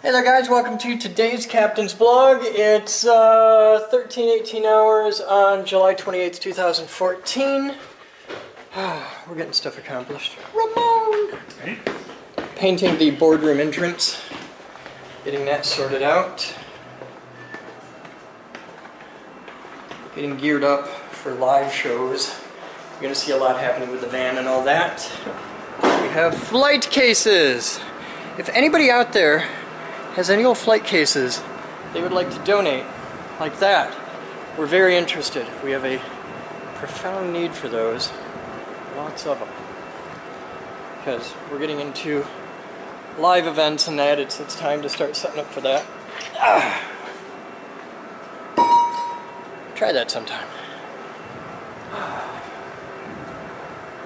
Hey there guys, welcome to today's Captain's Blog. It's 18 hours on July 28th, 2014. We're getting stuff accomplished. Ramon! Painting the boardroom entrance. Getting that sorted out. Getting geared up for live shows. You're going to see a lot happening with the van and all that. We have flight cases. If anybody out there has any old flight cases they would like to donate, like that, we're very interested. We have a profound need for those. Lots of them. Because we're getting into live events and that, it's time to start setting up for that. Try that sometime.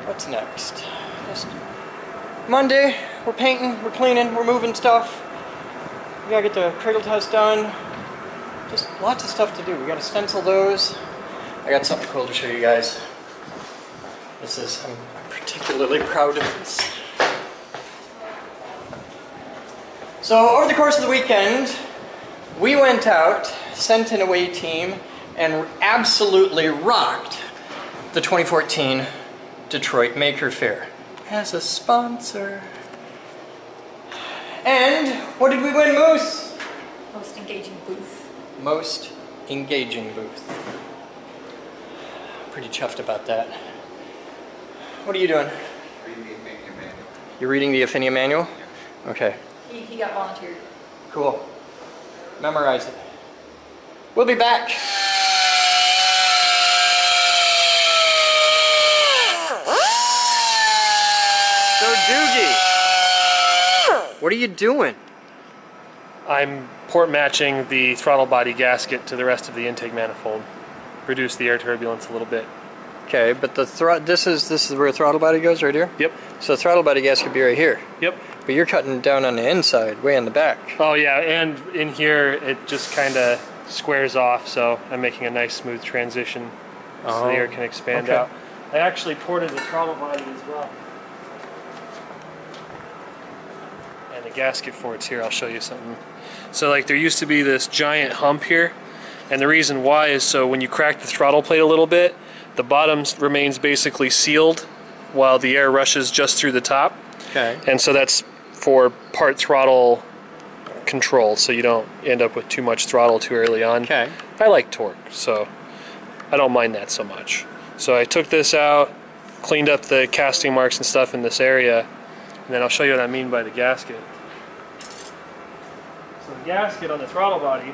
What's next? Just Monday, we're painting, we're cleaning, we're moving stuff. We gotta get the cradle test done. Just lots of stuff to do. We gotta stencil those. I got something cool to show you guys. I'm particularly proud of this. So over the course of the weekend, we went out, sent an away team, and absolutely rocked the 2014 Detroit Maker Faire as a sponsor. And what did we win, Moose? Most engaging booth. Most engaging booth. Pretty chuffed about that. What are you doing? Reading the Affinia manual. You're reading the Affinia manual? Yeah. Okay. He got volunteered. Cool. Memorize it. We'll be back. So Doogie, what are you doing? I'm port matching the throttle body gasket to the rest of the intake manifold. Reduce the air turbulence a little bit. Okay, but the this is where the throttle body goes, right here? Yep. So the throttle body gasket could be right here. Yep. But you're cutting down on the inside, way in the back. Oh yeah, and in here it just kind of squares off, so I'm making a nice smooth transition so the air can expand out. I actually ported the throttle body as well. And the gasket for it's here. I'll show you something. So like there used to be this giant hump here, and the reason why is so when you crack the throttle plate a little bit, the bottom remains basically sealed while the air rushes just through the top. Okay. And so that's for part throttle control, so you don't end up with too much throttle too early on. Okay. I like torque, so I don't mind that so much. So I took this out, cleaned up the casting marks and stuff in this area, and then I'll show you what I mean by the gasket. So the gasket on the throttle body,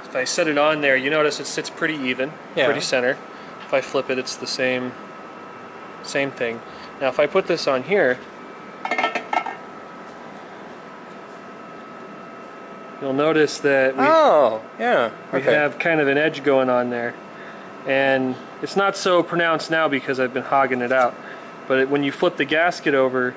if I set it on there, you notice it sits pretty even, pretty center. If I flip it, it's the same thing. Now if I put this on here, you'll notice that we have kind of an edge going on there. And it's not so pronounced now because I've been hogging it out. But when you flip the gasket over,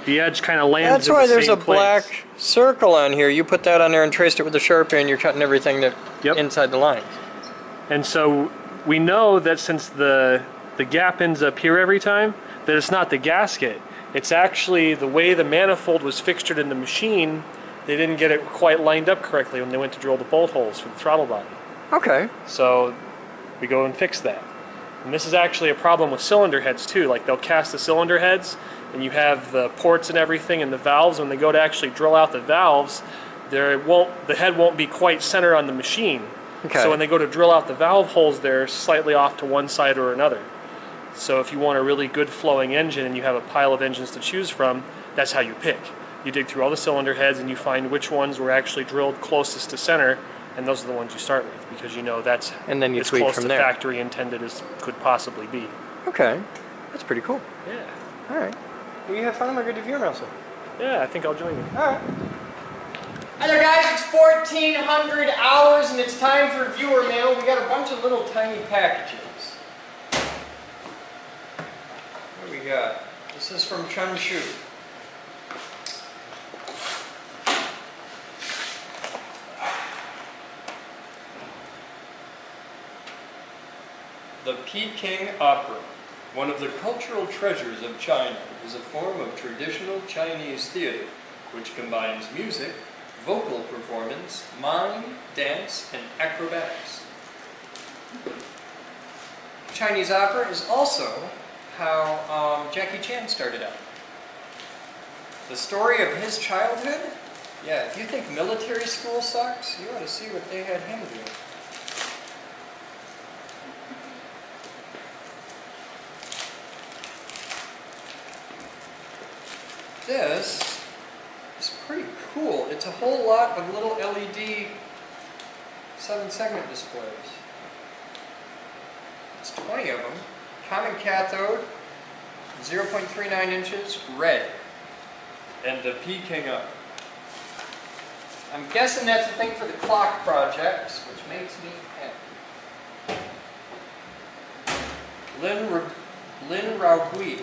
the edge kind of lands That's in why the there's same a black place. circle on here. You put that on there and traced it with a Sharpie and you're cutting everything that inside the lines. And so we know that since the gap ends up here every time, that it's not the gasket. It's actually the way the manifold was fixtured in the machine. They didn't get it quite lined up correctly when they went to drill the bolt holes for the throttle body. Okay. So we go and fix that. And this is actually a problem with cylinder heads too. Like they'll cast the cylinder heads and you have the ports and everything and the valves. When they go to actually drill out the valves, the head won't be quite centered on the machine. Okay. So when they go to drill out the valve holes, they're slightly off to one side or another. So if you want a really good flowing engine and you have a pile of engines to choose from, that's how you pick. You dig through all the cylinder heads and you find which ones were actually drilled closest to center, and those are the ones you start with because you know that's and then you as tweak close from to there. factory intended as could possibly be. Okay. That's pretty cool. Yeah. Alright. Will you have fun? Am I good to view also? Yeah, I think I'll join you. Alright. Hi there guys, it's 1400 hours and it's time for viewer mail. We got a bunch of little tiny packages. What do we got? This is from Chun-Shu. The Peking Opera, one of the cultural treasures of China, is a form of traditional Chinese theater which combines music, vocal performance, mime, dance, and acrobatics. Chinese opera is also how Jackie Chan started out. The story of his childhood? Yeah, if you think military school sucks, you ought to see what they had him do. This is pretty cool. It's a whole lot of little LED 7-segment displays. It's 20 of them. Common cathode, 0.39 inches, red. And the Peking up. I'm guessing that's a thing for the clock projects, which makes me happy. Lin Raugui.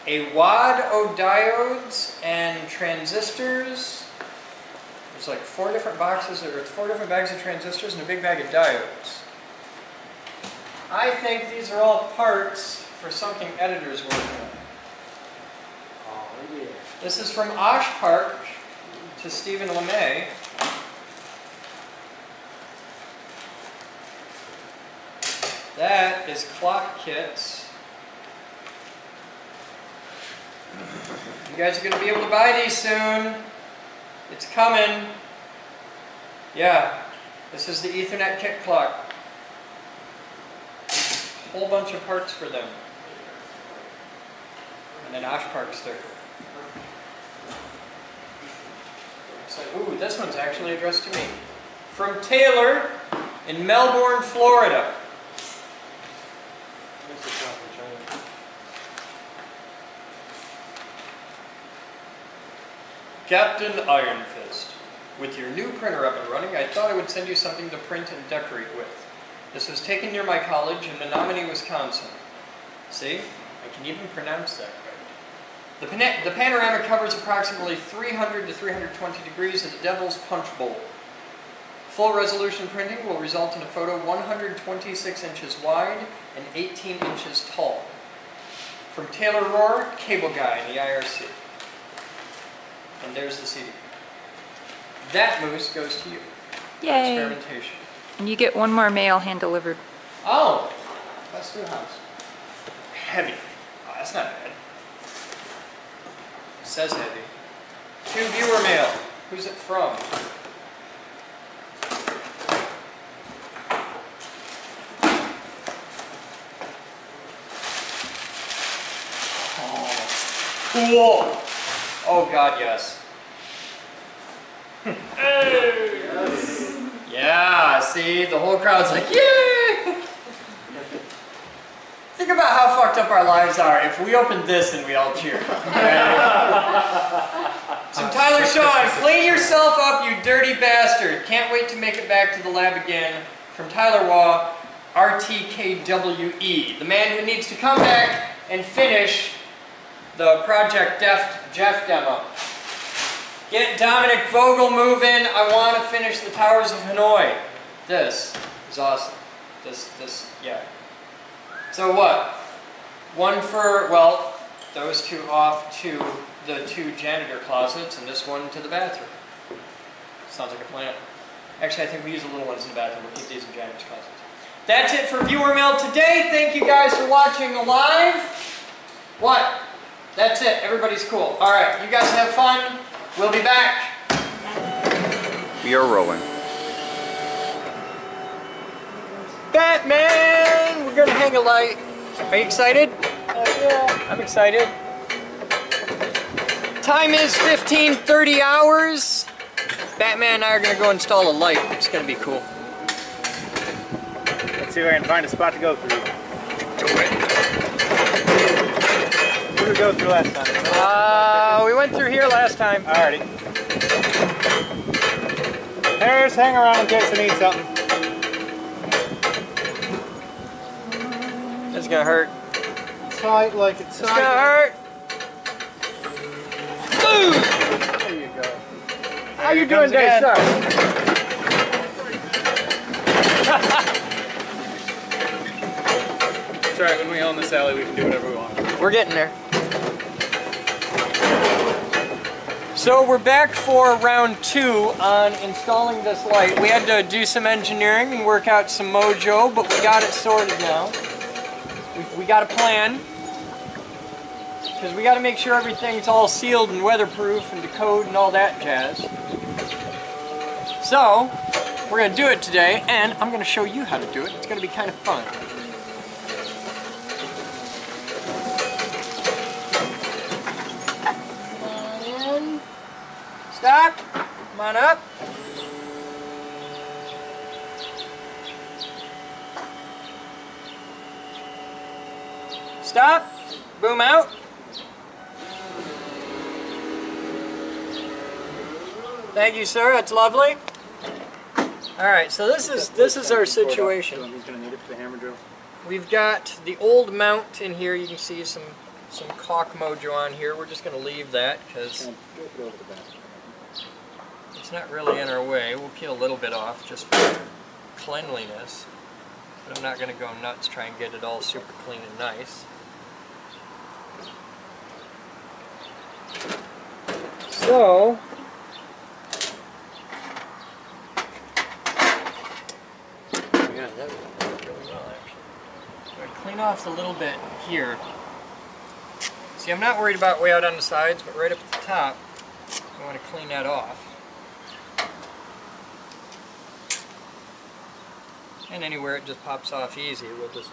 A wad of diodes and transistors. There's like 4 different boxes, or 4 different bags of transistors and a big bag of diodes. I think these are all parts for something editors working on. Oh, yeah. This is from Osh Park to Stephen LeMay. That is clock kits. You guys are going to be able to buy these soon. It's coming. Yeah, this is the Ethernet kit clock. Whole bunch of parts for them. And an Osh Park sticker. So, ooh, this one's actually addressed to me. From Taylor in Melbourne, Florida. Captain Iron Fist, with your new printer up and running, I thought I would send you something to print and decorate with. This was taken near my college in Menominee, Wisconsin. See? I can even pronounce that right. The panorama covers approximately 300 to 320 degrees of the Devil's Punch Bowl. Full resolution printing will result in a photo 126 inches wide and 18 inches tall. From Taylor Rohr, cable guy in the IRC. And there's the CD. That moose goes to you. Yay. Experimentation. And you get one more mail hand delivered. Oh! That's through the house. Heavy. Oh, that's not bad. It says heavy. 2 viewer mail. Who's it from? Oh. Cool! Oh God, yes. Hey! Yes. Yeah, see, the whole crowd's like, yay! Think about how fucked up our lives are if we opened this and we all cheer. So Tyler Shawn, clean yourself up, you dirty bastard. Can't wait to make it back to the lab again. From Tyler Waugh, RTKWE. The man who needs to come back and finish the Project Jeff demo. Get Dominic Vogel moving. I want to finish the Towers of Hanoi. This is awesome. This, yeah. So what? One for, well, those 2 off to the 2 janitor closets and this one to the bathroom. Sounds like a plan. Actually, I think we use the little ones in the bathroom. We'll keep these in janitor's closets. That's it for viewer mail today. Thank you guys for watching live. What? That's it. Everybody's cool. All right, you guys have fun. We'll be back. We are rolling. Batman! We're gonna hang a light. Are you excited? Yeah. I'm excited. Time is 15:30 hours. Batman and I are gonna go install a light. It's gonna be cool. Let's see if I can find a spot to go through. Do it. Where did we go through last time? We went through here last time. Alrighty. There's hang around in case I need something. It's gonna hurt. Tight like it's It's gonna hurt. Ooh! There you go. How you doing, Dave? Sorry. It's alright, when we own this alley, we can do whatever we want. We're getting there. So we're back for round 2 on installing this light. We had to do some engineering and work out some mojo, but we got it sorted now. We got a plan, because we got to make sure everything's all sealed and weatherproof and to code and all that jazz. So, we're going to do it today, and I'm going to show you how to do it. It's going to be kind of fun. Stop. Come on up. Stop. Boom out. Thank you, sir. That's lovely. All right, so this is our situation. He's gonna need it for the hammer drill. We've got the old mount in here. You can see some caulk mojo on here. We're just going to leave that because it's not really in our way. We'll peel a little bit off just for cleanliness. But I'm not going to go nuts trying to get it all super clean and nice. So, yeah, that worked really well actually. I'm going to clean off a little bit here. See, I'm not worried about way out on the sides, but right up at the top, I want to clean that off. And anywhere it just pops off easy, we'll just...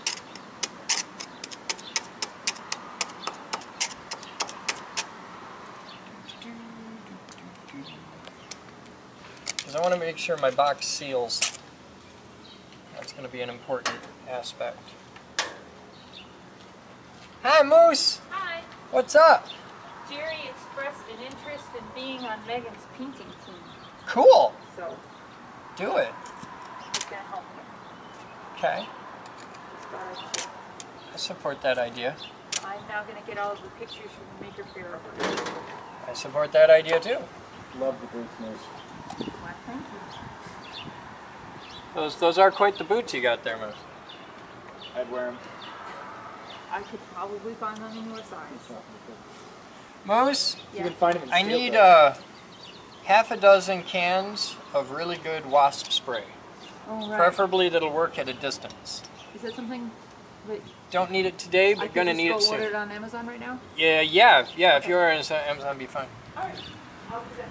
Because I want to make sure my box seals. That's going to be an important aspect. Hi, Moose! Hi. What's up? Jerry expressed an interest in being on Megan's painting team, Cool! so Do it. he's going to help me. Okay. Just thought I'd share. I support that idea. I'm now going to get all of the pictures from the Maker Faire. I support that idea too. Love the boots, Moose. Why, thank you. Those are quite the boots you got there, Moose. I'd wear them. I could probably find them in your size. Moose, You can find them in I steel need toe. half a dozen cans of really good wasp spray. Oh, right. Preferably that'll work at a distance. Is that something that Don't need it today, I but could gonna just need go it order it soon. on Amazon right now? Yeah. If you're on Amazon, it'd be fine. All right. I'll do that.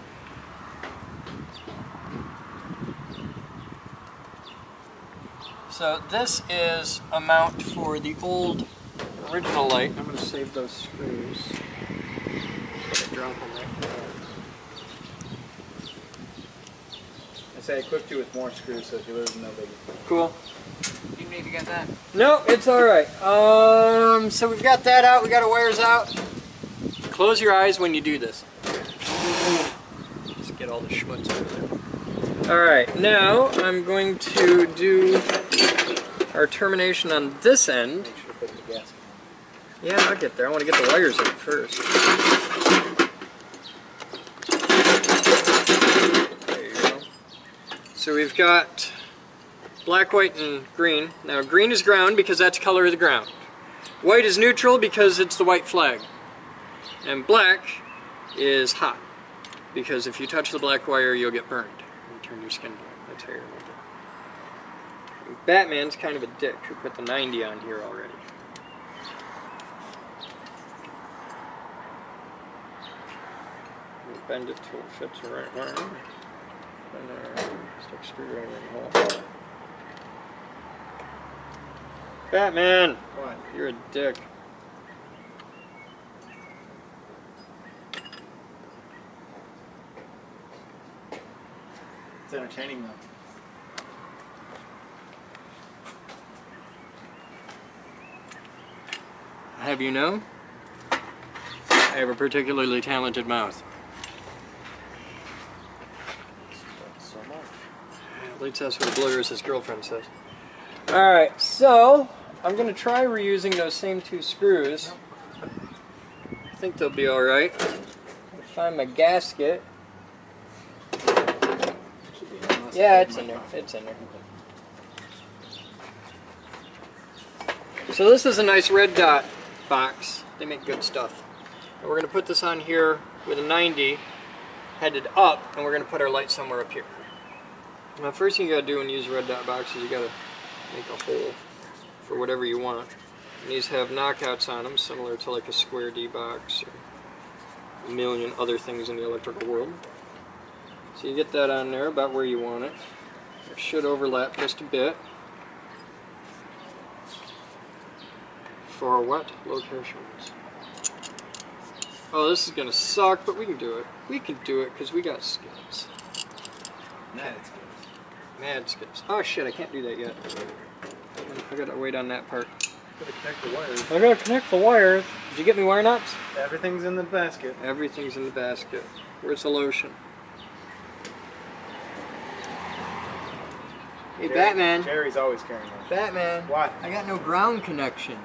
So this is a mount for the old original light. I'm going to save those screws. Just gonna drop them right there. I say I equipped you with more screws, so if you lose them, no biggie. Cool. You maybe got that. No, it's all right. So we've got that out. We got our wires out. Close your eyes when you do this. Just get all the schmutz out of there. All right, now I'm going to do our termination on this end. Make sure to put the gasket on. Yeah, I'll get there. I want to get the wires in first. There you go. So we've got black, white, and green. Now green is ground because that's the color of the ground. White is neutral because it's the white flag. And black is hot because if you touch the black wire, you'll get burned and turn your skin black. That's how you're going to do it. Batman's kind of a dick who put the 90 on here already. We'll bend it till it fits the right line. And stick a screwdriver in the hole. Batman! What? You're a dick. It's entertaining though. Have you know? I have a particularly talented mouth. So much. At least that's what Blair's his girlfriend says. Alright, so I'm going to try reusing those same 2 screws. I think they'll be alright. Find my gasket. Yeah, it's in there. It's in there. So this is a nice red dot box. They make good stuff. And we're going to put this on here with a 90 headed up, and we're going to put our light somewhere up here. Now, first thing you got to do when you use a red dot box is you got to make a hole for whatever you want. And these have knockouts on them, similar to like a square D box or a million other things in the electrical world. So you get that on there about where you want it. It should overlap just a bit. For what locations? Oh, this is gonna suck, but we can do it. We can do it because we got skills. Mad skills. Mad skills. Oh shit, I can't do that yet. I gotta wait on that part. Gotta connect the wires. I gotta connect the wires. Did you get me wire nuts? Everything's in the basket. Everything's in the basket. Where's the lotion? Hey, Batman. Jerry's always carrying one. Batman. What? I got no ground connection.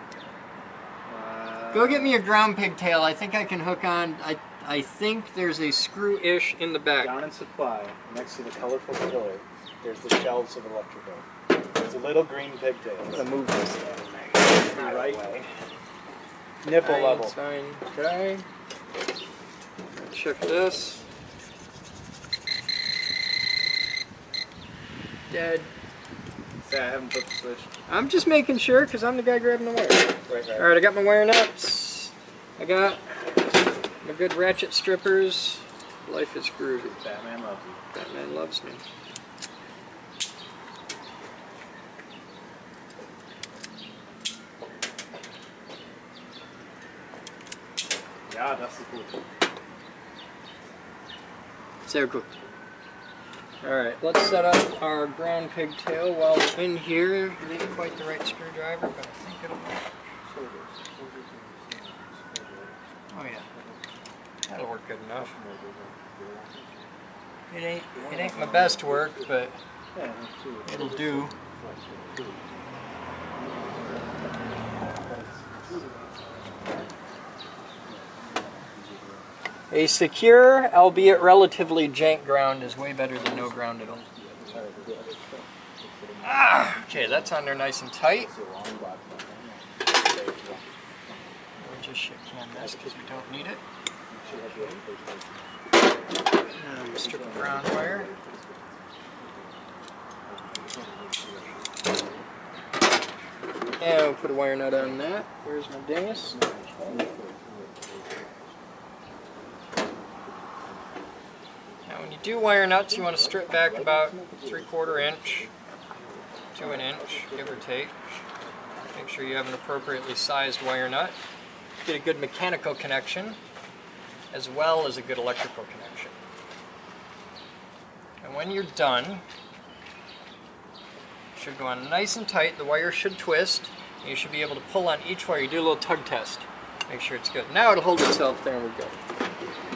Go get me a ground pigtail. I think I can hook on. I think there's a screw-ish in the back. Down in supply, next to the colorful pillar, there's the shelves of electrical. There's a little green pigtail. I'm gonna move this thing. Not right. Nipple level. Fine. Okay. Check this. Dead. Yeah, I haven't put the switch. I'm just making sure because I'm the guy grabbing the wire. Right. Alright, I got my wire nuts. I got my good ratchet strippers. Life is groovy. Batman loves you. Batman loves me. Yeah, that's the cool thing. Sehr good. Alright, let's set up our ground pigtail while we're in here. It ain't quite the right screwdriver, but I think it'll work. Oh yeah. That'll work good enough. It ain't my best work, but it'll do. A secure, albeit relatively jank ground is way better than no ground at all. Okay, that's on there nice and tight. We'll just shit can this because we don't need it. And a strip of ground wire. And we'll put a wire nut on that. Where's my dingus? When you do wire nuts, you want to strip back about 3/4 inch to an inch, give or take. Make sure you have an appropriately sized wire nut. Get a good mechanical connection, as well as a good electrical connection. And when you're done, it should go on nice and tight. The wire should twist. And you should be able to pull on each wire. You do a little tug test. Make sure it's good. Now it'll hold itself. There we go.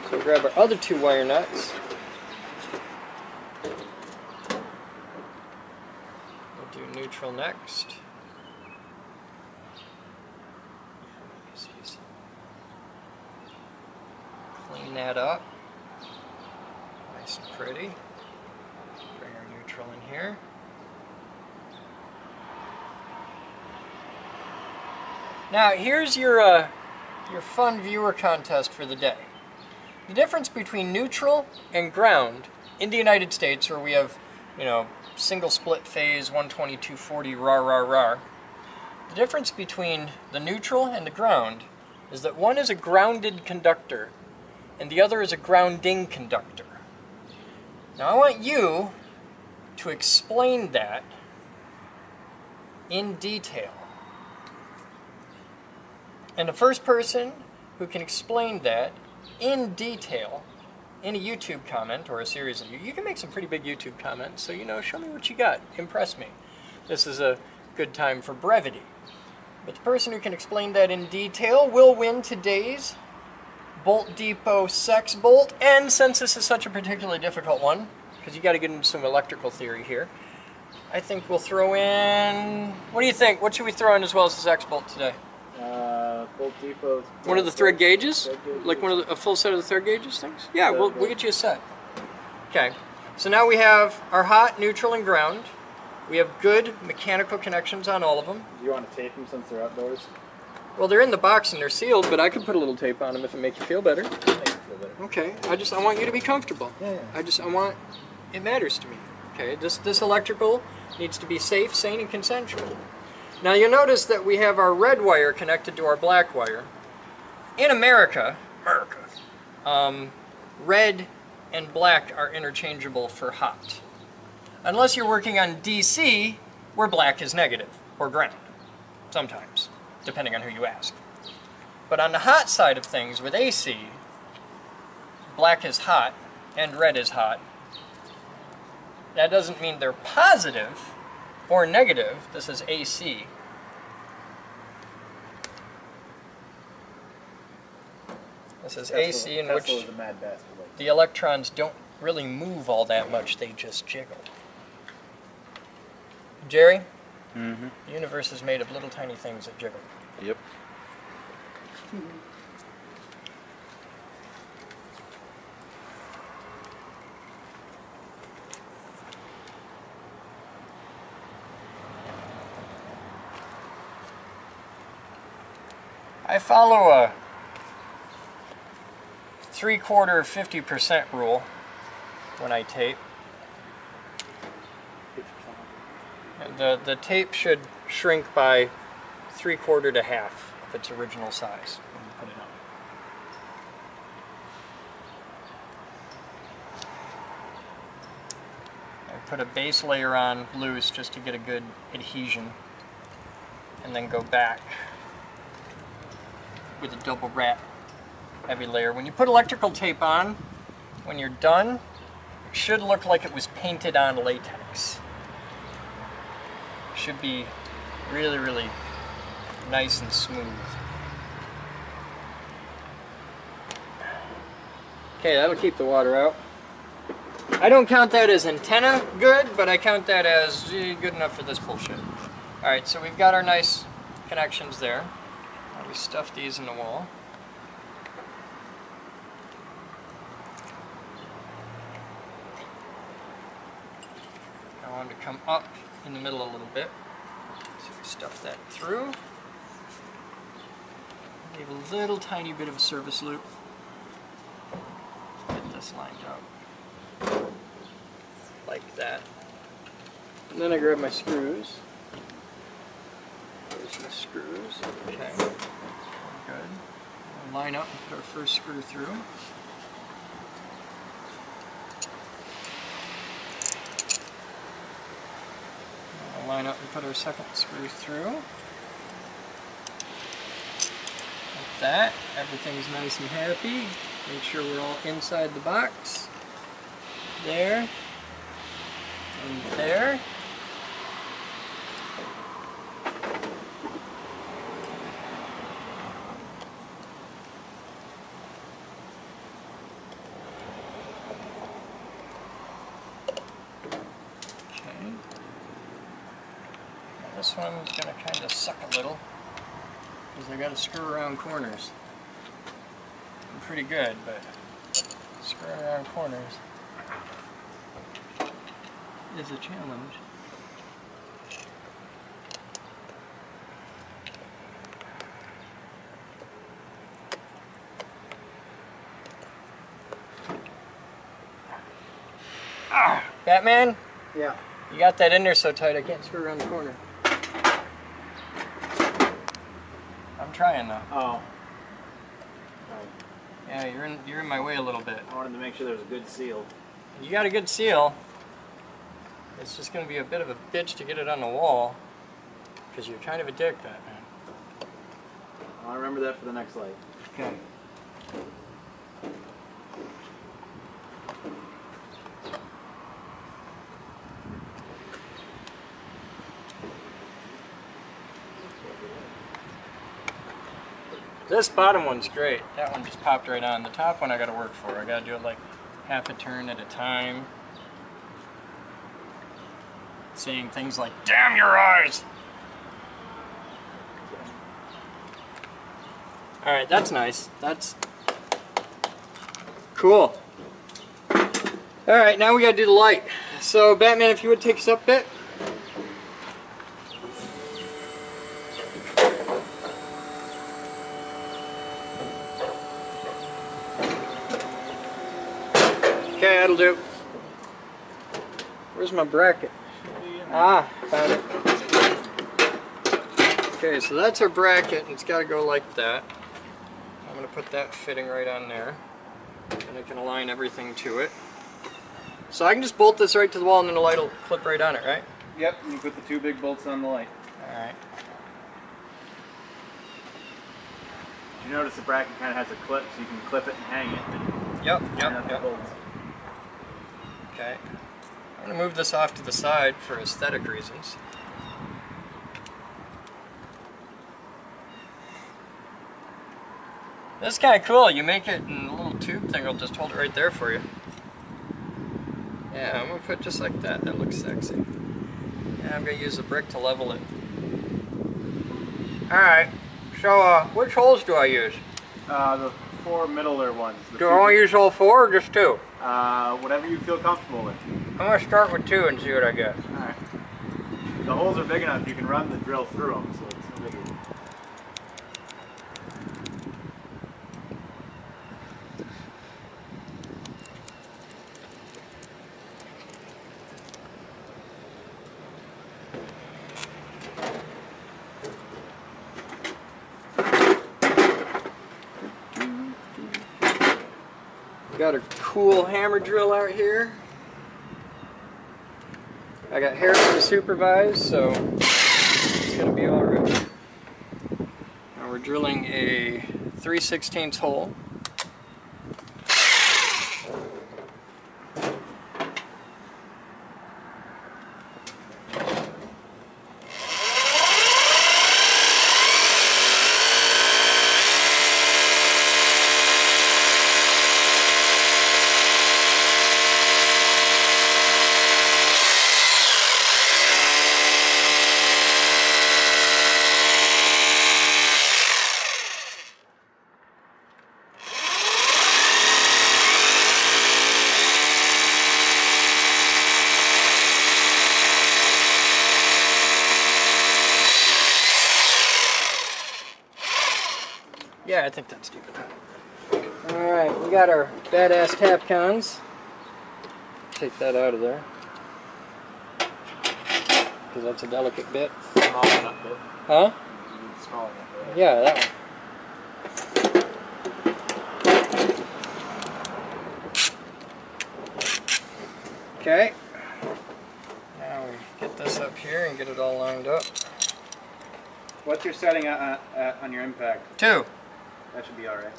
So we'll grab our other 2 wire nuts. Neutral next. Clean that up. Nice and pretty. Bring our neutral in here. Now here's your fun viewer contest for the day. The difference between neutral and ground in the United States, where we have, you know, single split phase 120 240 rah. The difference between the neutral and the ground is that one is a grounded conductor and the other is a grounding conductor. Now I want you to explain that in detail. And the first person who can explain that in detail in a YouTube comment or a series of you can make some pretty big YouTube comments, so you know, show me what you got, impress me. This is a good time for brevity. But the person who can explain that in detail will win today's Bolt Depot Sex Bolt, and since this is such a particularly difficult one, because you got to get into some electrical theory here, I think we'll throw in, what do you think? What should we throw in as well as this X-bolt today? Bolt Depot. One of the thread gauges? Thread gauges. Like a full set of the thread gauges things? Yeah, we'll get you a set. Okay, so now we have our hot, neutral, and ground. We have good mechanical connections on all of them. Do you want to tape them since they're outdoors? Well, they're in the box and they're sealed, but I could put a little tape on them if it makes you feel better. Make it feel better. Okay, I want you to be comfortable. Yeah. It matters to me. Okay, this electrical needs to be safe, sane, and consensual. Now you'll notice that we have our red wire connected to our black wire. In America, red and black are interchangeable for hot. Unless you're working on DC, where black is negative, or ground, sometimes, depending on who you ask. But on the hot side of things with AC, black is hot and red is hot. That doesn't mean they're positive or negative. This is AC. This is AC in which is a mad bastard. the electrons don't really move all that much, they just jiggle. Jerry? Mm-hmm. The universe is made of little tiny things that jiggle. Yep. I follow a 3/4 50% rule when I tape. The tape should shrink by 3/4 to half of its original size when you put it on. I put a base layer on loose just to get a good adhesion, and then go back with a double wrap heavy layer. When you put electrical tape on, when you're done, it should look like it was painted on latex. It should be really, really nice and smooth. Okay, that'll keep the water out. I don't count that as antenna good, but I count that as good enough for this bullshit. Alright, so we've got our nice connections there. Now we stuff these in the wall. I want to come up in the middle a little bit. So we stuff that through. Leave a little tiny bit of a service loop. Get this lined up. Like that. And then I grab my screws. There's my screws. Okay. Good. We'll line up and put our first screw through. We'll line up and put our second screw through. Like that. Everything's nice and happy. Make sure we're all inside the box. There. And there. This one's going to kind of suck a little because I got to screw around corners. I'm pretty good, but screwing around corners is a challenge. Ah, Batman? Yeah. You got that in there so tight I can't screw around the corner. I'm trying though. Oh. Yeah, you're in my way a little bit. I wanted to make sure there was a good seal. You got a good seal. It's just going to be a bit of a bitch to get it on the wall because you're kind of a dick, Batman. I'll remember that for the next light. Okay. This bottom one's great. That one just popped right on. The top one I got to work for. I got to do it like half a turn at a time. saying things like, "Damn your eyes!" Alright, that's nice. That's cool. Alright, now we gotta do the light. So, Batman, if you would take us up a bit. Okay, that'll do. Where's my bracket? Ah, found it. Okay, so that's our bracket, and it's got to go like that. I'm going to put that fitting right on there, and I can align everything to it. So I can just bolt this right to the wall, and then the light will clip right on it, right? Yep, you put the 2 big bolts on the light. Alright. You notice the bracket kind of has a clip, so you can clip it and hang it. And Yep. bolts. Okay. I'm going to move this off to the side for aesthetic reasons. This is kind of cool. You make it and a little tube thing will just hold it right there for you. Yeah, I'm going to put it just like that. That looks sexy. And I'm going to use the brick to level it. Alright, so which holes do I use? The 4 middler ones. Do I only use all 4 or just 2? Whatever you feel comfortable with. I'm going to start with 2 and see what I get. Alright. The holes are big enough, you can run the drill through them, so it's no biggie. Got a cool hammer drill out here. I got Harrison to supervise, so it's gonna be all right. Now we're drilling a 3/16 hole. Yeah, I think that's deep enough. Alright, we got our badass tap cons. Take that out of there. Because that's a delicate bit. Small enough bit. Huh? Small enough bit. Yeah, that one. Okay. Now we get this up here and get it all lined up. What's your setting on your impact? 2. That should be alright.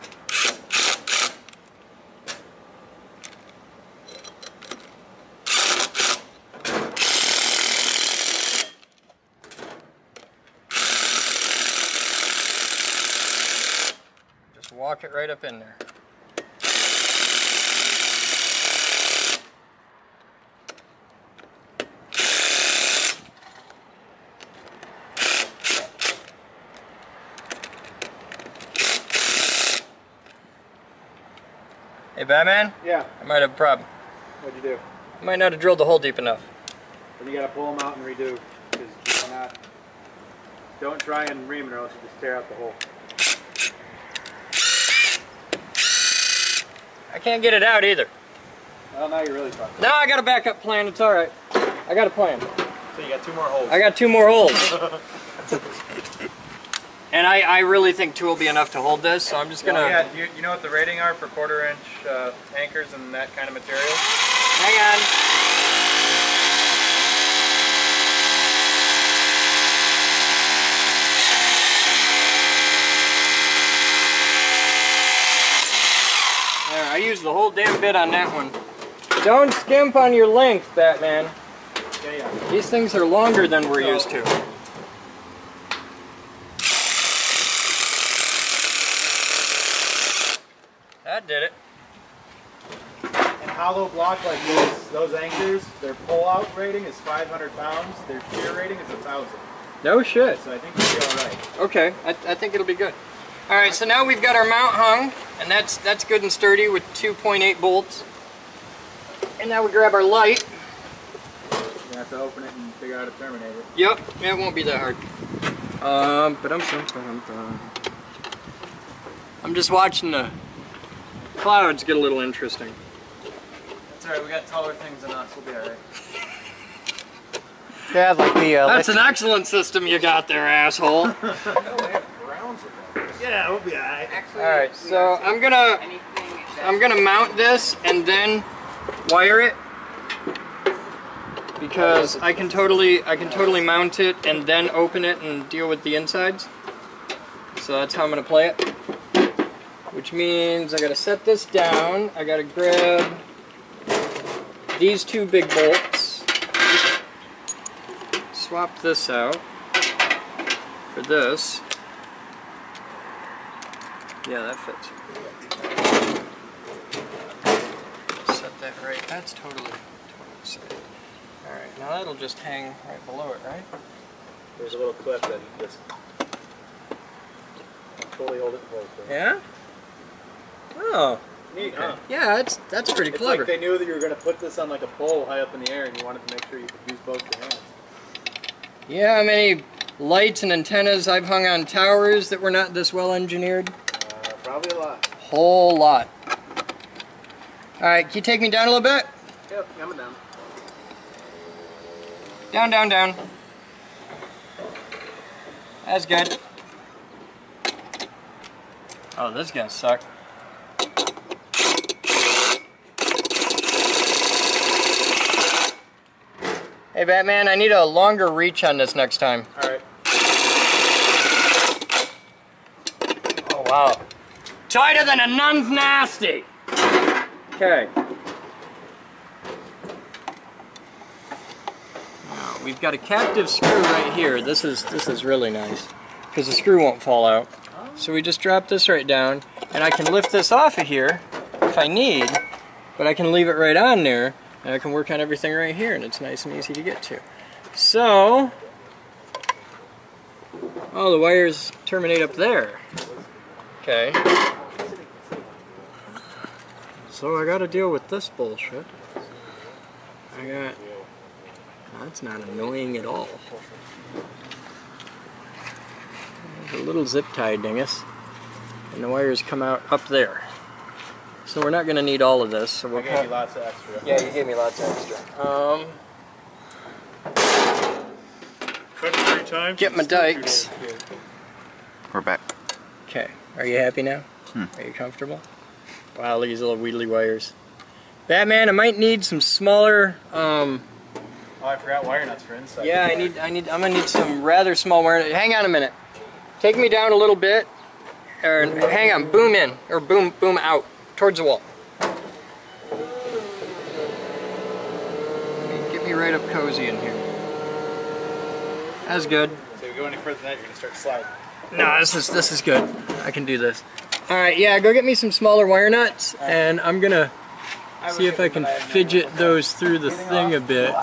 Just walk it right up in there. Hey Batman? Yeah. I might have a problem. What'd you do? I might not have drilled the hole deep enough. Then you gotta pull them out and redo. Because you're not. Don't try and ream it or else you just tear out the hole. I can't get it out either. Well, now you're really fucked. No, I got a backup plan. It's alright. I got a plan. So you got 2 more holes. I got 2 more holes. And I really think 2 will be enough to hold this, so I'm just gonna... Yeah, you know what the rating are for 1/4 inch anchors and that kind of material? Hang on. There, I used the whole damn bit on that one. Don't skimp on your length, Batman. Yeah. These things are longer than we're used to. That did it. And hollow block like those anchors, their pull-out rating is 500 pounds. Their shear rating is 1,000. No shit. So I think you'll be all right. Okay, I think it'll be good. All right, so now we've got our mount hung, and that's good and sturdy with 2.8 bolts. And now we grab our light. You're gonna have to open it and figure out how to terminate it. Yep, it won't be that hard. I'm just watching the clouds get a little interesting. That's alright, we got taller things than us, we'll be alright. Yeah, like the. That's an excellent system you got there, asshole. Yeah, we'll be alright. All right, so I'm gonna mount this and then wire it because I can totally mount it and then open it and deal with the insides. So that's how I'm gonna play it. Which means I gotta set this down. I gotta grab these two big bolts. Swap this out for this. Yeah, that fits. Set that right. That's totally set. Alright, now that'll just hang right below it, right? There's a little clip that you just totally hold it in place. Yeah? Oh. Neat, huh? Yeah, that's pretty It's clever. like they knew that you were going to put this on like a pole high up in the air and you wanted to make sure you could use both your hands. Yeah, how many lights and antennas I've hung on towers that were not this well engineered? Probably a lot. Whole lot. Alright, can you take me down a little bit? Yep, coming down. Down, down, down. That's good. Oh, this is gonna suck. Hey Batman, I need a longer reach on this next time. Alright. Oh wow. Tighter than a nun's nasty! Okay. Now, we've got a captive screw right here. This is really nice. Because the screw won't fall out. So we just drop this right down, and I can lift this off of here if I need, but I can leave it right on there, and I can work on everything right here, and it's nice and easy to get to. So, oh, the wires terminate up there. Okay. So I gotta deal with this bullshit. That's not annoying at all. There's a little zip tie dingus, and the wires come out up there. So we're not gonna need all of this. So we'll I gave you lots of extra. Yeah, you gave me lots of extra. Cut 3 times. Get my dikes. We're back. Okay, are you happy now? Are you comfortable? Wow, look at these little wheedly wires. Batman, I might need some smaller. Oh, I forgot wire nuts for inside. Yeah, I'm gonna need some rather small wire. Hang on a minute. Take me down a little bit, or hang on. Boom in, or boom out towards the wall. Get me right up cozy in here. That's good. So if you go any further than that, you're gonna start sliding. No, this is good. I can do this. All right, yeah, go get me some smaller wire nuts, and I'm gonna see if I can fidget those through the thing a bit.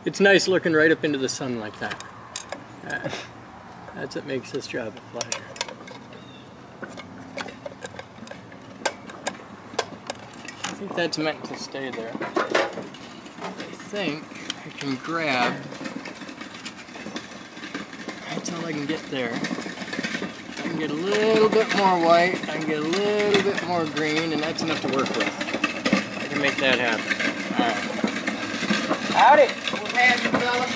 It's nice looking right up into the sun like that. That's what makes this job a pleasure. I think that's meant to stay there. I think I can grab, that's all I can get there. I can get a little bit more white, I can get a little bit more green, and that's enough to work with. I can make that happen. Alright. Howdy.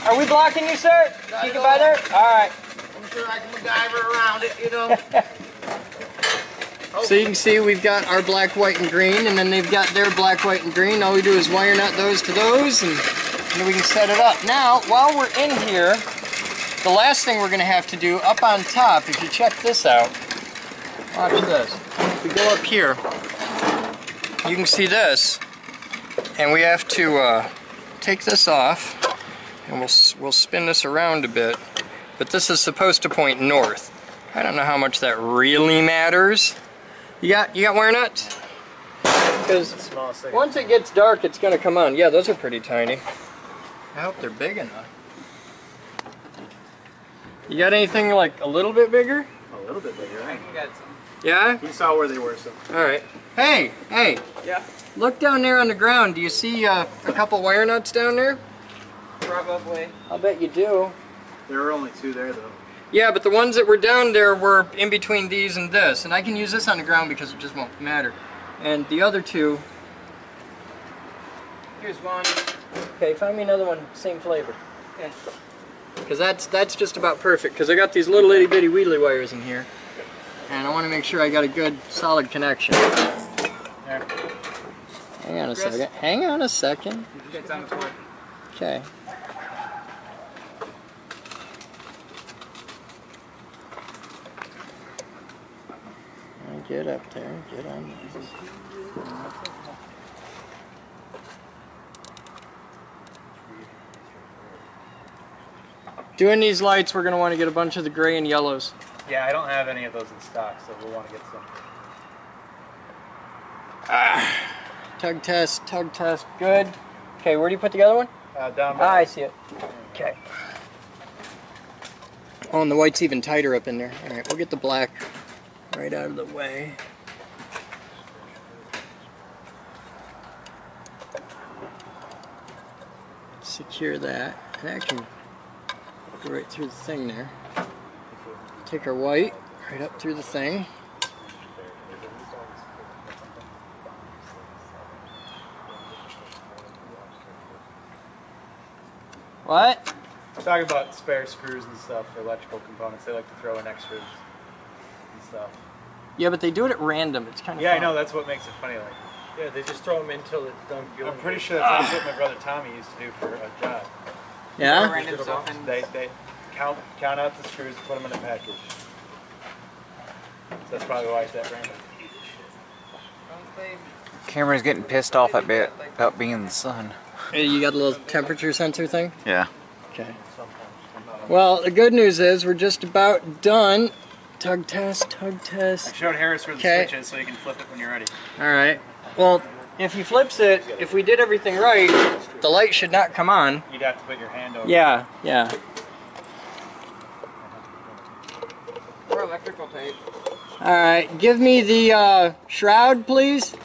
Are we blocking you, sir? You can by there? Alright. I'm sure I can MacGyver around it, you know. So you can see we've got our black, white, and green, and then they've got their black, white, and green. All we do is wire nut those to those, and and then we can set it up. Now, while we're in here, the last thing we're going to have to do up on top, if you check this out, watch this. If we go up here, you can see this, and we have to take this off, and we'll spin this around a bit. But this is supposed to point north. I don't know how much that really matters. You got wire nuts? Because once it gets dark, it's going to come on. Yeah, those are pretty tiny. I hope they're big enough. You got anything like a little bit bigger? A little bit bigger. I got some. Yeah? You saw where they were, so. Alright. Hey! Yeah. Look down there on the ground. Do you see a couple wire nuts down there? Probably. I'll bet you do. There were only 2 there, though. Yeah, but the ones that were down there were in between these and this. And I can use this on the ground because it just won't matter. And the other 2... Here's one. Okay, find me another one, same flavor. Okay. Because that's just about perfect. Because I got these little itty bitty wheedly wires in here. And I want to make sure I got a good solid connection. There. Hang on a second. Hang on a second. It's on the floor. Okay. Get up there. Get on there. Doing these lights, we're going to want to get a bunch of the gray and yellows. Yeah, I don't have any of those in stock, so we'll want to get some. Tug test, good. Okay, where do you put the other one? Down by. I see it. Okay. Oh, and the white's even tighter up in there. All right, we'll get the black right out of the way. Secure that. That can go right through the thing there. Take our white right up through the thing. What? Talking about spare screws and stuff for electrical components. They like to throw in extras and stuff. Yeah, but they do it at random. It's kind of Yeah, fun. I know. That's what makes it funny. Like, Yeah, they just throw them until it's done. I'm pretty sure that's what my brother Tommy used to do for a job. Yeah? Random stuff in. They count out the screws, put them in a package. So that's probably why it's that random. Camera's getting pissed off a bit about being in the sun. Hey, you got a little temperature sensor thing? Yeah. Okay. Well, the good news is we're just about done. Tug test, tug I test. showed Harris where the Okay. switch is so you can flip it when you're ready. Alright. Well, if he flips it, if we did everything right, the light should not come on. You'd have to put your hand over it. Yeah, yeah. Or electrical tape. Alright, give me the shroud, please. This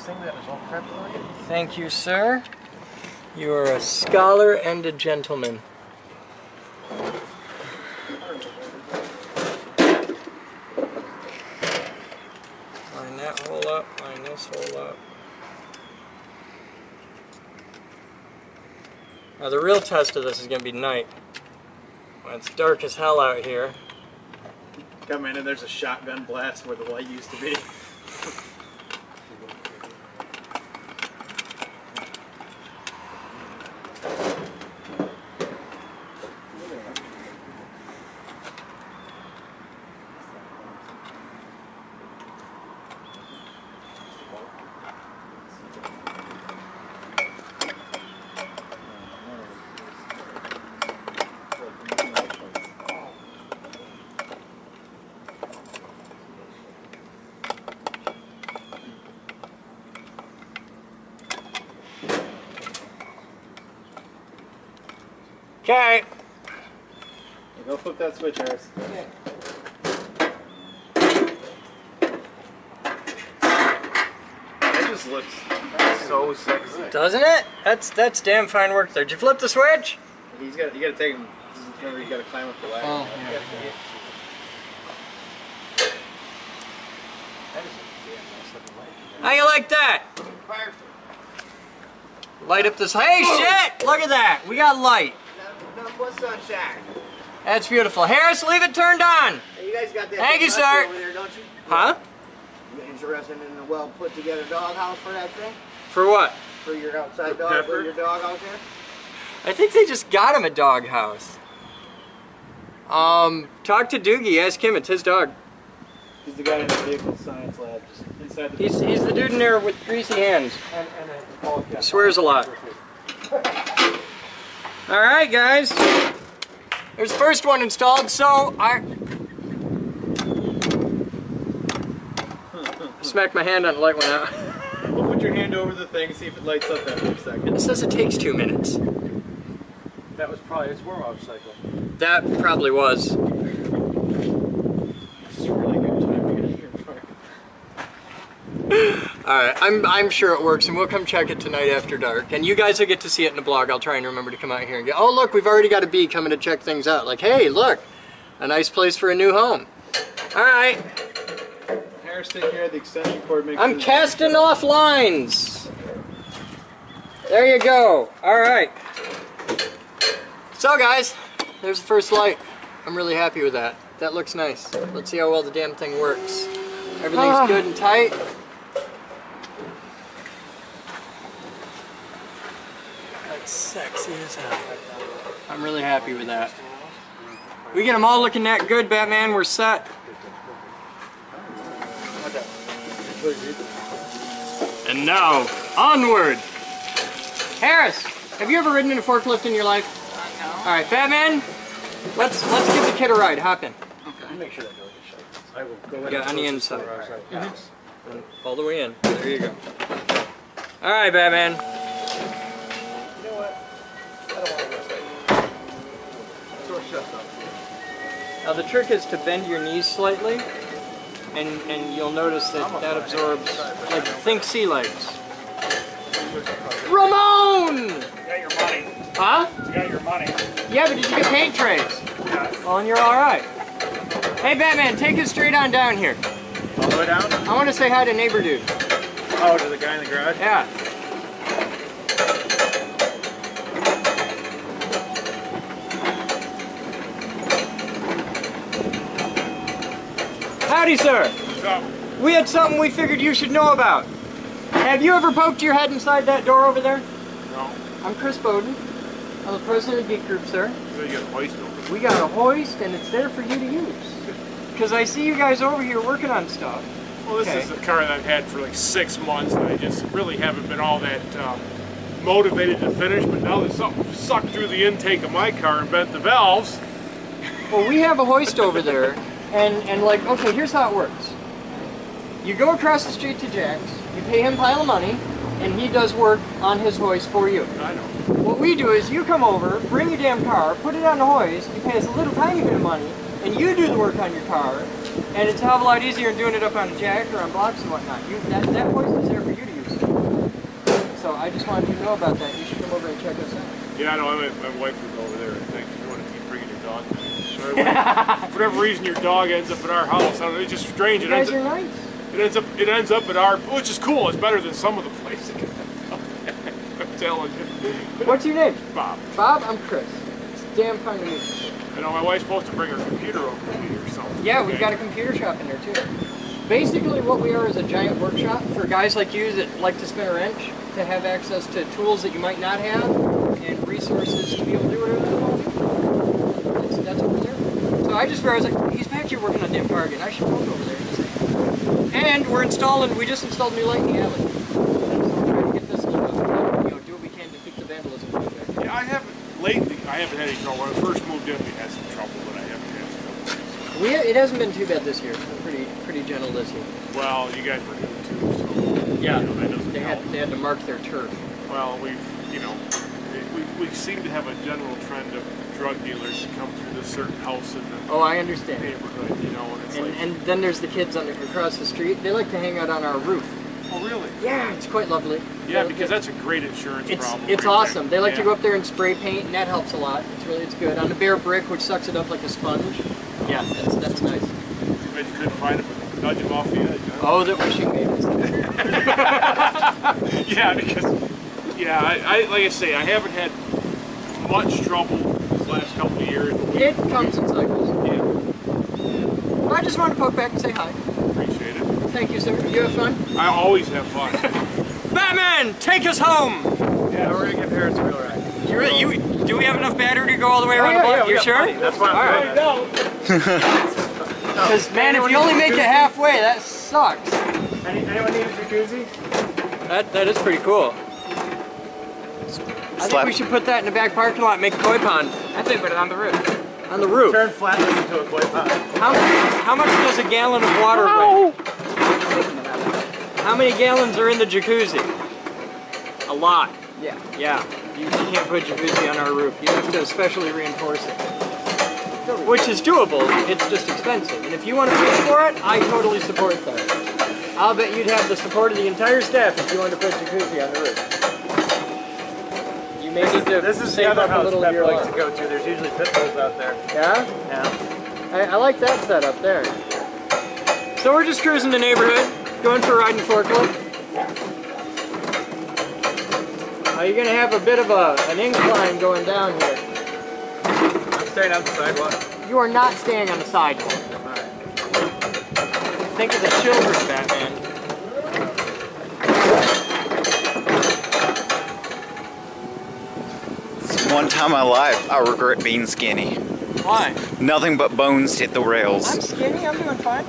thing that was all prepped for you? Thank you, sir. You are a scholar and a gentleman. Line that hole up, line this hole up. Now the real test of this is going to be night. When it's dark as hell out here. Come in and there's a shotgun blast where the light used to be. Okay. Go flip that switch, Harris. That just looks so sexy. Doesn't it? That's damn fine work there. Did you flip the switch? You gotta take him. Remember, you gotta climb up the ladder. Oh, Yeah. yeah. That is a damn nice looking light. How you like that? Light up this. Hey, shit! Look at that. We got light. Nothing but sunshine. That's beautiful. Harris, leave it turned on. Hey, you guys got that Thank you, big sir. over there, don't you? Huh? You interested in a well put together doghouse for that thing? For what? For your outside dog, for your dog out there? I think they just got him a dog house. Talk to Doogie, ask him, it's his dog. He's the guy in the vehicle science lab, just inside the... He's the dude in there with greasy hands. He swears a lot. Alright guys, there's the first one installed, so I smacked my hand on the light went out. We'll put your hand over the thing, see if it lights up after a second. It says it takes 2 minutes. That was probably its warm-up cycle. That probably was. This is a really good time to get here. Alright, I'm sure it works, and we'll come check it tonight after dark. And you guys will get to see it in the blog. I'll try and remember to come out here and get, oh look, we've already got a bee coming to check things out. Like, hey, look, a nice place for a new home. Alright. Harris, take care of the extension cord. I'm casting off lines. There you go. Alright. So guys, there's the first light. I'm really happy with that. That looks nice. Let's see how well the damn thing works. Everything's good and tight. That's sexy as hell. I'm really happy with that. We get them all looking that good, Batman. We're set. And now, onward! Harris, have you ever ridden in a forklift in your life? No. Alright, Batman, let's give the kid a ride. Hop in. Okay. Make sure that door gets shut. I will go in. Yeah, on the inside. And All the way in. There you go. Alright, Batman. you know what? I don't want to risk it. Door shut up. Now the trick is to bend your knees slightly, and you'll notice that that absorbs, like, think sea legs. Ramon! You got your money. Huh? You got your money. Yeah, but did you get paint trays? Yeah. Well, and you're alright. Hey Batman, take it straight on down here. All the way down? I want to say hi to neighbor dude. Oh, to the guy in the garage? Yeah. Howdy, sir. What's up? We had something we figured you should know about. Have you ever poked your head inside that door over there? No. I'm Chris Boden. I'm the president of Geek Group, sir. So you got a hoist over. We got a hoist, and it's there for you to use. Because I see you guys over here working on stuff. Well, this is a car that I've had for like 6 months, and I just really haven't been all that motivated to finish. But now that something sucked through the intake of my car and bent the valves. Well, we have a hoist over there, and like, okay, here's how it works. You go across the street to Jack's, you pay him a pile of money, and he does work on his hoist for you. I know. What we do is you come over, bring your damn car, put it on the hoist, you pay us a little tiny bit of money, and you do the work on your car, and it's a hell of a lot easier than doing it up on a jack or on blocks and whatnot. That hoist is there for you to use. So I just wanted you to know about that. You should come over and check us out. Yeah, I know. My wife was over there. I think you want to keep bringing your dog. So for whatever reason, your dog ends up at our house. I don't know, it's just strange. You guys are nice. It ends up at our, which is cool. It's better than some of the places. I'm telling you. What's your name? Bob. Bob, I'm Chris. It's damn fun to meet you. I know my wife's supposed to bring her computer over to me or something. Yeah, we've got a computer shop in there too. Basically what we are is a giant workshop for guys like you that like to spin a wrench, to have access to tools that you might not have, and resources to be able to do whatever you want to do. That's what we're there for. So I just figured, I was like, he's back here working on damn car again. I should walk over there and say. And we just installed a new light in the alley. So we're trying to get this, do what we can to keep the vandalism going back. Yeah, I haven't had any trouble. When I first moved in, we had some trouble, but I haven't had some trouble. It hasn't been too bad this year. It's been pretty gentle this year. Well, you guys were new too, so Yeah, that doesn't they help. had to mark their turf. Well, we seem to have a general trend of drug dealers that come through this certain house in the Oh, I understand. neighborhood, and it's like, And then there's the kids across the street. They like to hang out on our roof. oh really? Yeah, it's quite lovely. Yeah, because that's a great insurance problem. It's right awesome. there. They like to Yeah. go up there and spray paint, and that helps a lot. It's good. On the bare brick, which sucks it up like a sponge. Yeah, that's nice. Too bad you couldn't find it, but nudge them off the edge. Huh? Oh, the wishing babies. Yeah, because I like I say, I haven't had much trouble the last couple of years. But It comes in cycles. Yeah, Well, I just want to poke back and say hi. appreciate it. Thank you, sir. You have fun? I always have fun. Batman, take us home. Yeah, we're gonna give Harris a real ride. Do we have enough battery to go all the way around the block? we You got sure? plenty. That's why I'm doing that. Because man, if you only make it halfway, that sucks. Anyone need a jacuzzi? That is pretty cool. I think we should put that in the back parking lot and make a koi pond. I think put it on the roof. On the roof. Turn flatland into a koi pond. How much does a gallon of water weigh? How many gallons are in the jacuzzi? A lot. Yeah. Yeah. You can't put jacuzzi on our roof. You have to specially reinforce it. Which is doable, it's just expensive. And if you want to pay for it, I totally support that. I'll bet you'd have the support of the entire staff if you wanted to put jacuzzi on the roof. You may need to This is the save other up a house little Pep of your likes life. to go to. There's usually pit bulls out there. Yeah? Yeah. I like that setup there. So we're just cruising the neighborhood, going for a ride in Forklift. You're going to have a bit of an incline going down here. I'm staying on the sidewalk. You are not staying on the sidewalk. Alright. Think of the children, Batman. It's one time in my life I regret being skinny. Why? Nothing but bones hit the rails. I'm skinny, I'm doing fine.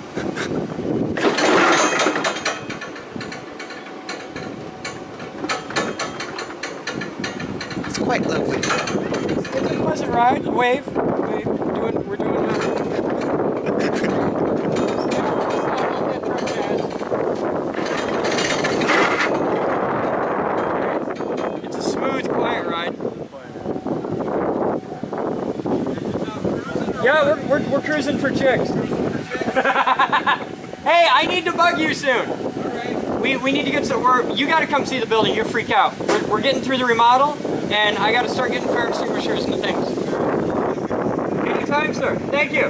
It's quite lovely. It's a pleasant ride. Wave. Wave. We're doing It's a smooth, quiet ride. Yeah, we're cruising for chicks. Hey, I need to bug you soon. We need to get some. You got to come see the building. You freak out. We're getting through the remodel, and I got to start getting fire extinguishers and things. Anytime, sir. Thank you. I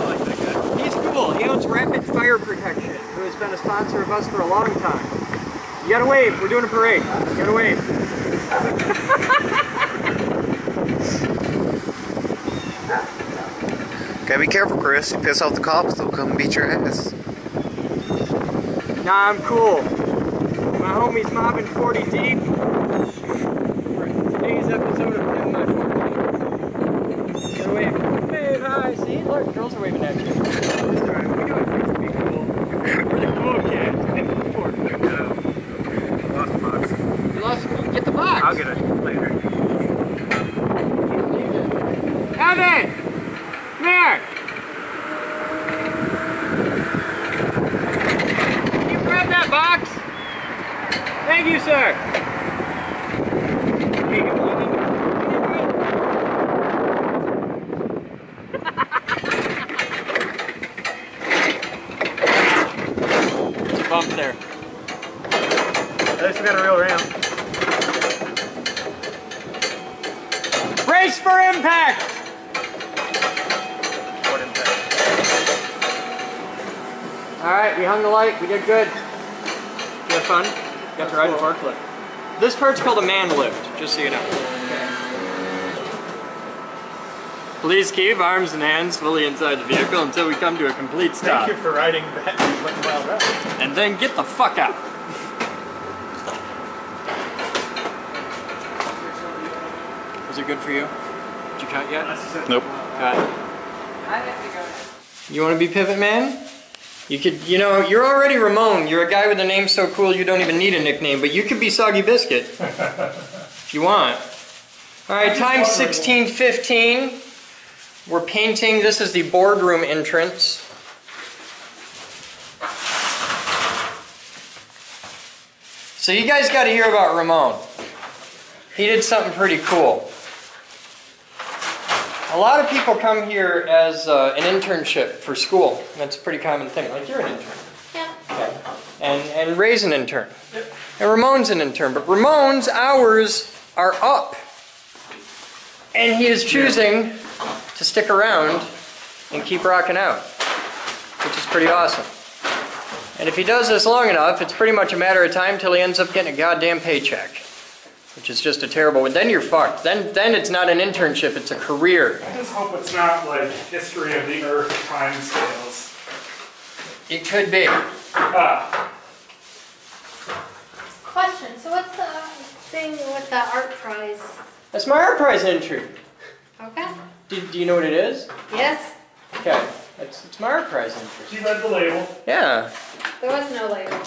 like that guy. He's cool. He owns Rapid Fire Protection, who has been a sponsor of us for a long time. You gotta wave. We're doing a parade. You gotta wave. Gotta be careful, Chris. You piss off the cops, they'll come beat your ass. Nah, I'm cool. My homie's mobbing 40 deep for today's episode of Pin My Forklift. Get away. Wave, hi. See? Look, girls are waving at you. This time, we gotta fix to be cool. We're the cool kids in the forklift. Lost the box. You lost. Get the box. I'll get it later. Evan! Come here! Can you grab that box? Thank you, sir. There's a bump there. At least we got a real ramp. Brace for impact! What impact? Alright, we hung the light, we did good. You have fun? Got to ride a forklift. This part's called a man lift, just so you know. Please keep arms and hands fully inside the vehicle until we come to a complete stop. Thank you for riding that mile round. And then get the fuck out. Was it good for you? Did you cut yet? Nope. Cut. You want to be Pivot Man? You could, you know, you're already Ramon. You're a guy with a name so cool you don't even need a nickname, but you could be Soggy Biscuit. If you want. Alright, time 16:15. We're painting, this is the boardroom entrance. So you guys got to hear about Ramon. He did something pretty cool. A lot of people come here as an internship for school. That's a pretty common thing. Like you're an intern. Yeah. Okay. And Ray's an intern. Yep. And Ramon's an intern. But Ramon's hours are up. And he is choosing to stick around and keep rocking out, which is pretty awesome. And if he does this long enough, it's pretty much a matter of time till he ends up getting a goddamn paycheck, which is just a terrible one. Then you're fucked. Then it's not an internship, it's a career. I just hope it's not like history of the Earth time scales. It could be. thing with the art prize. That's my art prize entry. Okay. Do you know what it is? Yes. Okay. It's my art prize entry. You read the label. Yeah. There was no label.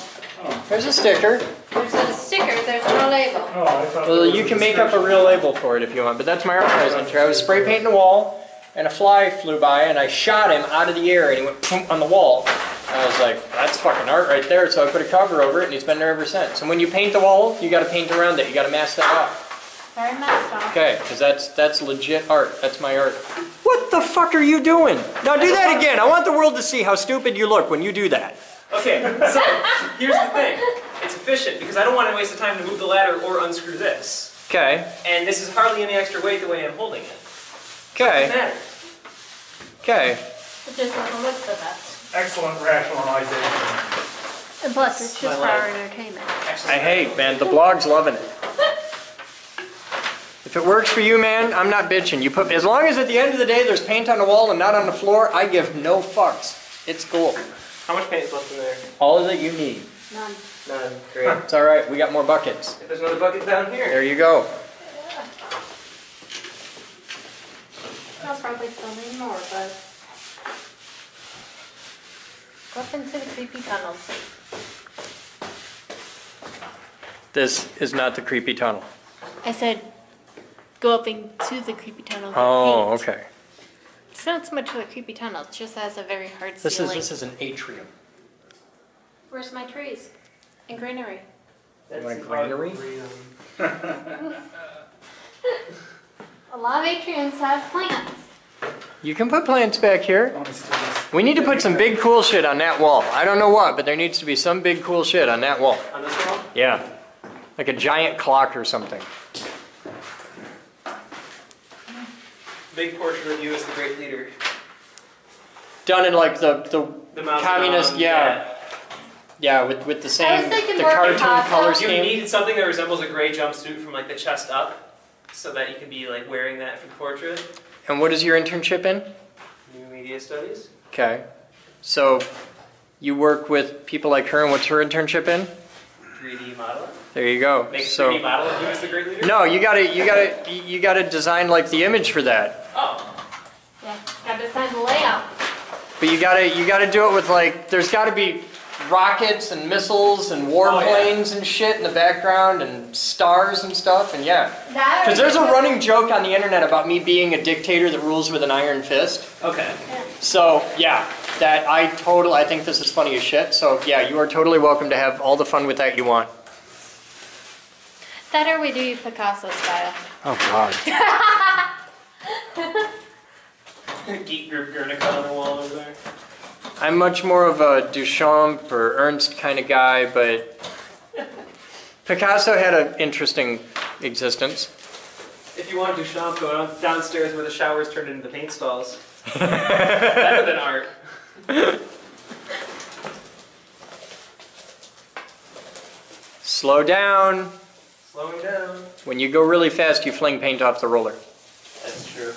There's a sticker. There's a sticker, there's no label. Oh, I thought Well, you can make up a real label for it if you want, but that's my art prize entry. I was spray painting the wall, and a fly flew by, and I shot him out of the air, and he went boom on the wall. And I was like, that's fucking art right there, so I put a cover over it, and he's been there ever since. And when you paint the wall, you gotta paint around it. You gotta mask that off. Very messed up. Okay, because that's legit art. That's my art. What the fuck are you doing? Now do that again. I want the world to see how stupid you look when you do that. Okay, so here's the thing. It's efficient because I don't want to waste the time to move the ladder or unscrew this. Okay. And this is hardly any extra weight the way I'm holding it. Okay. Doesn't matter. Okay. It just doesn't look the best. Excellent rationalization. And plus, it's just for My our life. entertainment. I hate, man. The blog's loving it. If it works for you, man, I'm not bitching. You put, as long as at the end of the day there's paint on the wall and not on the floor, I give no fucks. It's cool. How much paint is left in there? All that you need. None. None. Great. It's all right. We got more buckets. There's another bucket down here. There you go. I'll probably still need more, but... Go up into the creepy tunnels. This is not the creepy tunnel. I said, go up into the creepy tunnel. and Oh, paint. okay. It's not so much of a creepy tunnel, it just has a very hard This ceiling. is an atrium. Where's my trees? And greenery. That's Want a the granary? A lot of atriums have plants. You can put plants back here. We need to put some big cool shit on that wall. I don't know what, but there needs to be some big cool shit on that wall. On this wall? Yeah. Like a giant clock or something. Big portrait of you as the great leader. Done in like the mouse communist, drum, yeah. Yeah, with the I same, was thinking the more cartoon Picasso. color You scheme. need something that resembles a gray jumpsuit from like the chest up, so that you can be like wearing that for the portrait. And what is your internship in? New media studies. Okay. So you work with people like her, and what's her internship in? 3D modeling. There you go. Make So 3D model of you as the great leader. no, you gotta design like the image for that. Oh. Yeah, gotta design the layout. But you gotta do it with like, there's gotta be rockets and missiles and warplanes and shit in the background and stars and stuff, and yeah. Because there's a running joke on the internet about me being a dictator that rules with an iron fist. Okay. So yeah, I think this is funny as shit. So yeah, you are totally welcome to have all the fun with that you want. That or we do Picasso style. Oh God. Geek group Guernica on the wall over there. I'm much more of a Duchamp or Ernst kind of guy, but Picasso had an interesting existence. If you want Duchamp, go downstairs where the showers turned into the paint stalls. Better than art. Slow down. Slowing down. When you go really fast, you fling paint off the roller. That's true.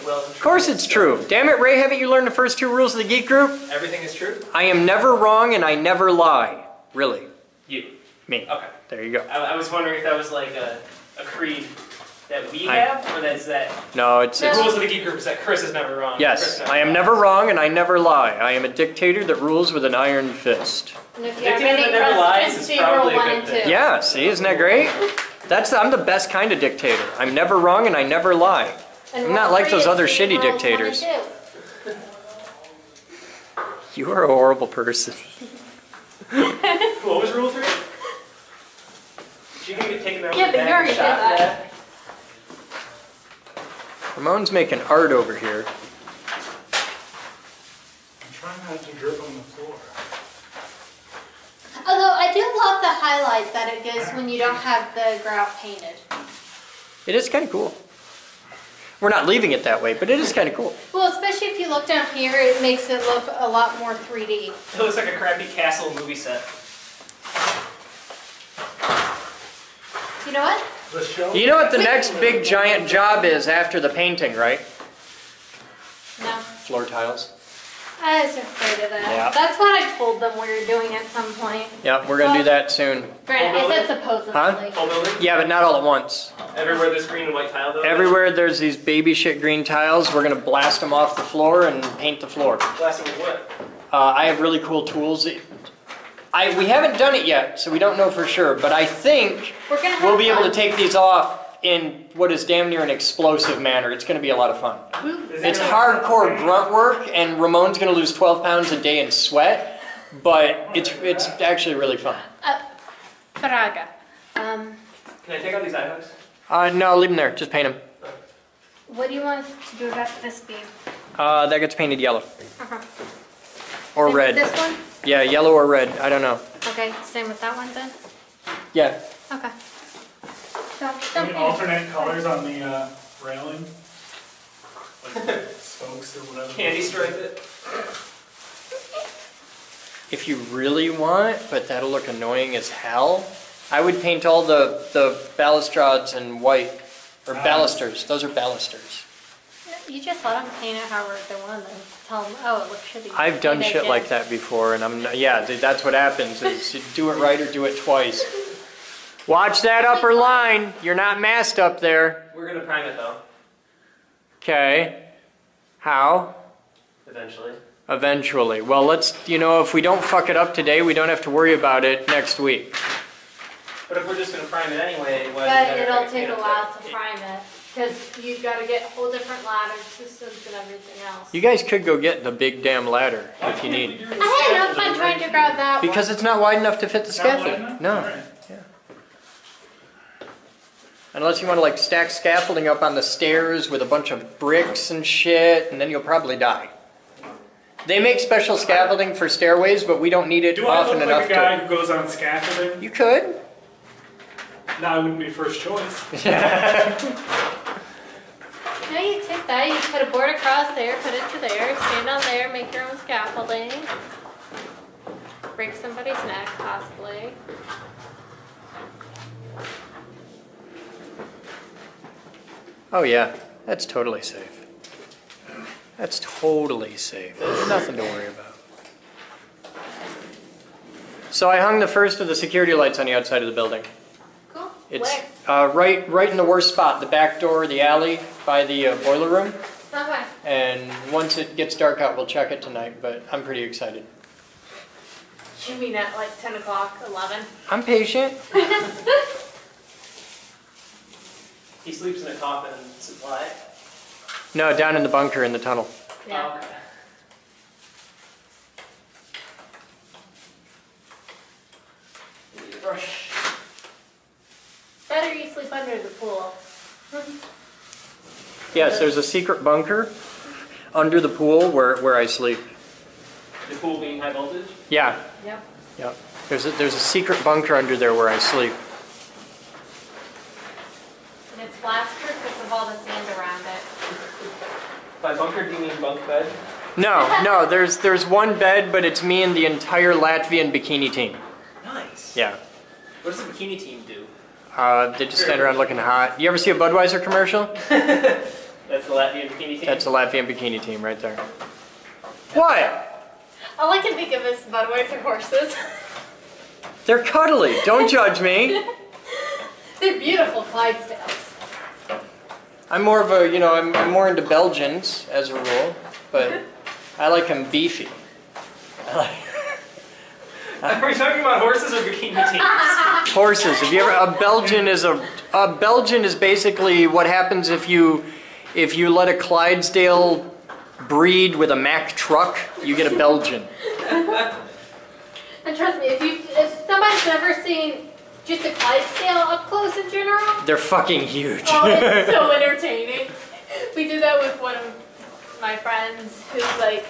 Well, Of course it's true. Damn it, Ray, haven't you learned the first two rules of the Geek Group? Everything is true? I am never wrong and I never lie. Really. You. Me. Okay. There you go. I was wondering if that was like a creed that we have, or that's that No, it's... the rules of the Geek Group is that Chris is never wrong. Yes, Chris I am never wrong and I never lie. I am a dictator that rules with an iron fist. And if you have Dictator any that never lies is presidency, probably rule a 1 good and thing. 2. Yeah, see, isn't that great? I'm the best kind of dictator. I'm never wrong and I never lie. And I'm not rule like 3 those is other see shitty rules 1 and dictators. 2. You are a horrible person. What was rule 3? She can get taken out Yeah, with a but you bag already and shot did that. for that. Ramon's making art over here. I'm trying not to drip on the floor. Although I do love the highlight that it gives when you don't have the grout painted. It is kind of cool. We're not leaving it that way, but it is kind of cool. Well, especially if you look down here, it makes it look a lot more 3D. It looks like a crappy castle movie set. You know what? The show? You know what the next big giant job is after the painting, right? No. Floor tiles. I was afraid of that. Yeah. That's what I told them we were doing at some point. Yeah, we're gonna do that soon. Granted, I said supposedly. Huh? Whole building? Yeah, but not all at once. Everywhere there's green and white tile though? Everywhere there's these baby shit green tiles, we're gonna blast them off the floor and paint the floor. Blasting with what? I have really cool tools. We haven't done it yet, so we don't know for sure, but I think We're gonna have we'll be able to fun. take these off in what is damn near an explosive manner. It's gonna be a lot of fun. It's hardcore grunt work, and Ramon's gonna lose 12 pounds a day in sweat, but it's actually really fun. Fraga. Can I take out these eye hooks? No, leave them there, just paint them. What do you want us to do about this beam? That gets painted yellow. Uh-huh. Or Same red. with this one? Yeah, yellow or red, I don't know. Okay, same with that one then? Yeah. Okay. So, Any alternate colors on the railing? Like spokes or whatever? Candy stripe it. If you really want, but that'll look annoying as hell, I would paint all the balustrades in white. Or balusters, those are balusters. you just let them paint it however they want and tell them, oh, it looks shitty. I've done They shit make like it. that before, and yeah, that's what happens, is you do it right or do it twice. Watch that upper line, you're not masked up there. We're gonna prime it though, Okay, how? eventually. Eventually. Well, let's, if we don't fuck it up today, we don't have to worry about it next week. But if we're just gonna prime it anyway, why But it'll take a while to prime it, because you've got to get whole different ladder systems and everything else. You guys could go get the big damn ladder if you need. I had no fun trying to grab that Because it's not wide enough to fit the scaffolding. No. Yeah. Unless you want to like stack scaffolding up on the stairs with a bunch of bricks and shit, and then you'll probably die. They make special scaffolding for stairways, but we don't need it Do I often look enough like a guy to. who goes on scaffolding? You could. No, I wouldn't be first choice. No, you take that, you put a board across there, put it to there, stand on there, make your own scaffolding. Break somebody's neck, possibly. Oh yeah, that's totally safe. That's totally safe. There's nothing to worry about. So I hung the first of the security lights on the outside of the building. Cool. It's Where? right in the worst spot, the back door of the alley by the boiler room. Okay. And once it gets dark out, we'll check it tonight, but I'm pretty excited. You mean at like 10 o'clock, 11? I'm patient. He sleeps in a coffin supply. No, down in the bunker in the tunnel. Yeah. Oh, okay. Need a brush. Better you sleep under the pool. Yes, there's a secret bunker under the pool where I sleep. The pool being high voltage? Yeah, Yep. yeah. There's a secret bunker under there where I sleep. And it's blast-proof because of all the sand around it. By bunker, do you mean bunk bed? No, there's one bed, but it's me and the entire Latvian bikini team. Nice. Yeah. What does the bikini team do? They just stand around looking hot. You ever see a Budweiser commercial? That's the Latvian bikini team? That's a Latvian bikini team right there. What? All I can think of is Budweiser horses. They're cuddly. Don't judge me. They're beautiful Clydesdales. I'm more of a, I'm more into Belgians as a rule, but I like them beefy. Are we talking about horses or bikini teams? Horses. Have you ever? A Belgian is basically what happens if you let a Clydesdale breed with a Mack truck. You get a Belgian. And trust me, if somebody's never seen just a Clydesdale up close in general, They're fucking huge. oh, it's so entertaining. We did that with one of my friends who's like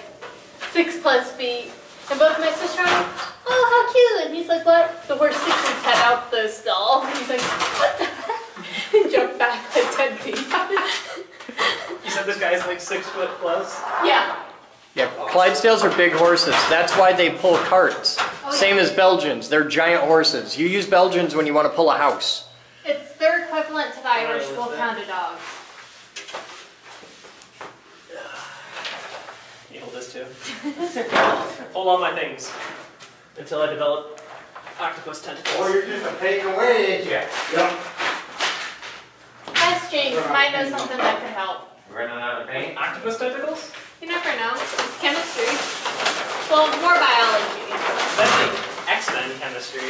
6+ feet. And both my sister and I, oh, how cute. And he's like, what? The horse sticks his head out the stall. And he's like, what the heck? And jumped back like 10 feet. You said this guy's like 6 foot plus? Yeah. Yeah, Clydesdales are big horses. That's why they pull carts. Same as Belgians. They're giant horses. You use Belgians when you want to pull a house. It's their equivalent to the Irish Wolfhound dog. You hold this to. Hold on my things until I develop octopus tentacles. Or you're just a take away, ain't you? Yep. Ask James, might know something that could help. Running out of paint? Octopus tentacles? You never know. It's chemistry. Well, more biology. That's like X-Men chemistry.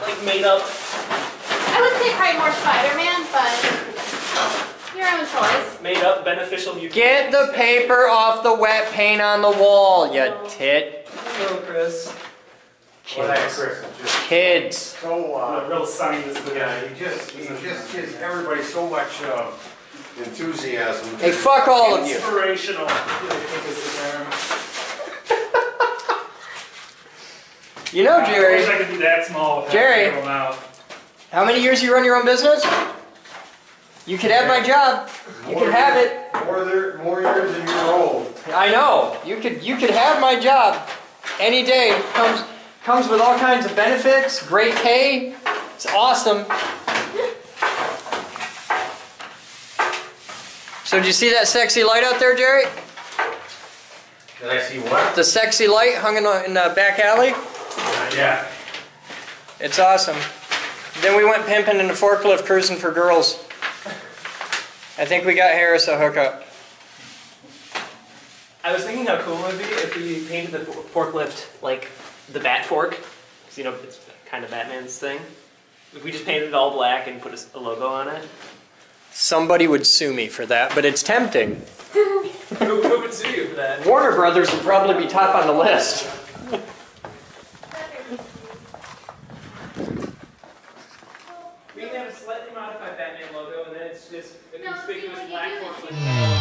Like made up. I would say probably more Spider-Man, but your own choice. Made up beneficial mutation. Get the paper off the wet paint on the wall, you tit. Hello, Chris. Well, that's Chris. Just Kids. so, A real sunny this day. yeah, he just gives everybody so much enthusiasm. Hey, fuck all of you. Inspirational. I think is the term. You know, I wish Jerry, I could be that small with Jerry. that little mouth. how many years you run your own business? You could have my job. You could have it. More years than you're old. I know. You could have my job any day. Comes with all kinds of benefits, great pay. It's awesome. So did you see that sexy light out there, Jerry? Did I see what? The sexy light hung in the back alley? Yeah. It's awesome. Then we went pimping in the forklift cruising for girls. I think we got Harris a hookup. I was thinking how cool it would be if we painted the forklift like the bat fork. Because, you know, it's kind of Batman's thing. If we just painted it all black and put a logo on it. Somebody would sue me for that, but it's tempting. Who would sue you for that? Warner Brothers would probably be top on the list. We can have a slightly modified Batman logo, and then it's just a No, see conspicuous what you black do is forklift.